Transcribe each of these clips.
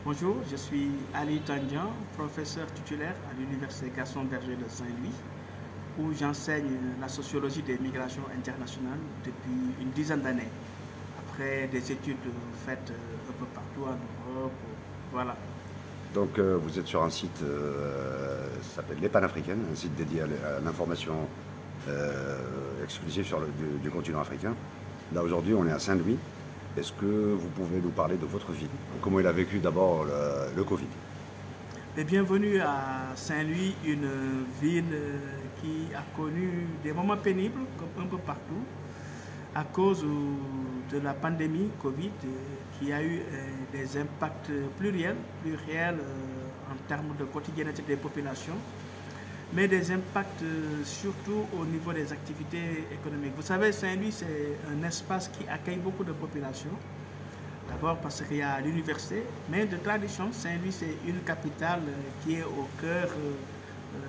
Bonjour, je suis Ali Tandian, professeur titulaire à l'Université Gaston Berger de Saint-Louis, où j'enseigne la sociologie des migrations internationales depuis une dizaine d'années, après des études faites un peu partout en Europe. Voilà. Donc vous êtes sur un site qui s'appelle Les Panafricaines, un site dédié à l'information exclusive sur du continent africain. Là aujourd'hui on est à Saint-Louis. Est-ce que vous pouvez nous parler de votre ville? Comment il a vécu d'abord le Covid? Et bienvenue à Saint-Louis, une ville qui a connu des moments pénibles comme un peu partout à cause de la pandémie Covid qui a eu des impacts pluriels en termes de quotidienneté des populations, mais des impacts surtout au niveau des activités économiques. Vous savez, Saint-Louis, c'est un espace qui accueille beaucoup de populations. D'abord parce qu'il y a l'université, mais de tradition, Saint-Louis, c'est une capitale qui est au cœur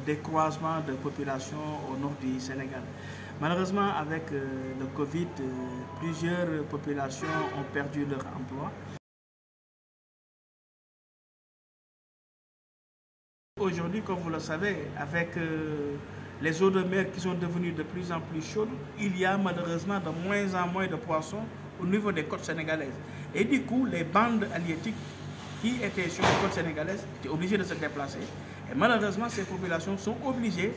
des croisements de population au nord du Sénégal. Malheureusement, avec le Covid, plusieurs populations ont perdu leur emploi. Aujourd'hui, comme vous le savez, avec les eaux de mer qui sont devenues de plus en plus chaudes, il y a malheureusement de moins en moins de poissons au niveau des côtes sénégalaises. Et du coup, les bandes halieutiques qui étaient sur les côtes sénégalaises étaient obligées de se déplacer. Et malheureusement, ces populations sont obligées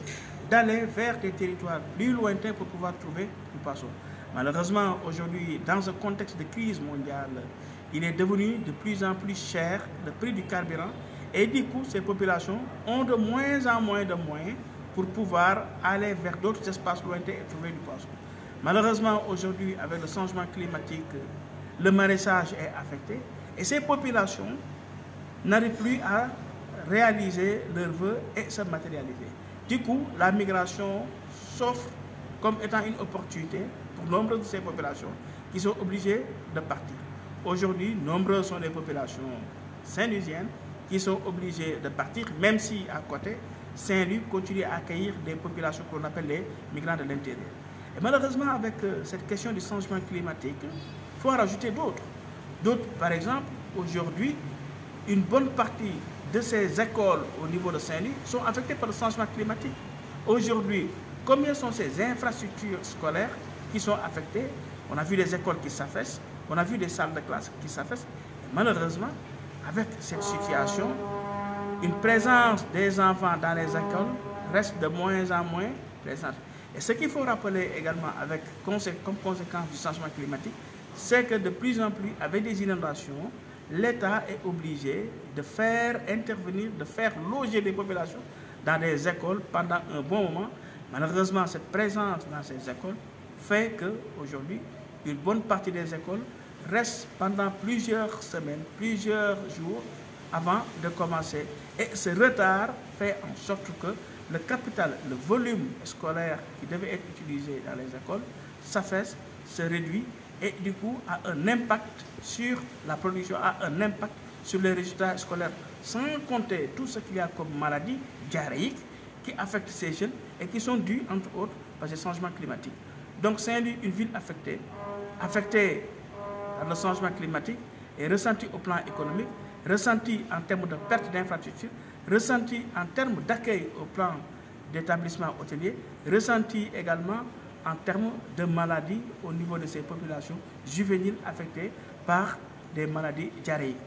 d'aller vers des territoires plus lointains pour pouvoir trouver du poisson. Malheureusement, aujourd'hui, dans un contexte de crise mondiale, il est devenu de plus en plus cher le prix du carburant. Et du coup, ces populations ont de moins en moins de moyens pour pouvoir aller vers d'autres espaces lointains et trouver du poisson. Malheureusement, aujourd'hui, avec le changement climatique, le maraîchage est affecté et ces populations n'arrivent plus à réaliser leurs vœux et se matérialiser. Du coup, la migration s'offre comme étant une opportunité pour nombre de ces populations qui sont obligées de partir. Aujourd'hui, nombreuses sont les populations saint-louisiennes qui sont obligés de partir, même si à côté, Saint-Louis continue à accueillir des populations qu'on appelle les migrants de l'intérieur. Et malheureusement, avec cette question du changement climatique, il faut en rajouter d'autres. D'autres, par exemple, aujourd'hui, une bonne partie de ces écoles au niveau de Saint-Louis sont affectées par le changement climatique. Aujourd'hui, combien sont ces infrastructures scolaires qui sont affectées? On a vu des écoles qui s'affaissent, on a vu des salles de classe qui s'affaissent. Malheureusement, avec cette situation, une présence des enfants dans les écoles reste de moins en moins présente. Et ce qu'il faut rappeler également comme conséquence du changement climatique, c'est que de plus en plus, avec des inondations, l'État est obligé de faire intervenir, de faire loger des populations dans des écoles pendant un bon moment. Malheureusement, cette présence dans ces écoles fait qu'aujourd'hui, une bonne partie des écoles reste pendant plusieurs semaines, plusieurs jours avant de commencer. Et ce retard fait en sorte que le capital, le volume scolaire qui devait être utilisé dans les écoles s'affaisse, se réduit et du coup a un impact sur la production, a un impact sur les résultats scolaires, sans compter tout ce qu'il y a comme maladies diarrhéiques qui affectent ces jeunes et qui sont dues, entre autres, par ces changements climatiques. Donc Saint-Louis, une ville affectée par le changement climatique est ressenti au plan économique, ressenti en termes de perte d'infrastructures, ressenti en termes d'accueil au plan d'établissement hôtelier, ressenti également en termes de maladies au niveau de ces populations juvéniles affectées par des maladies diarrhéiques.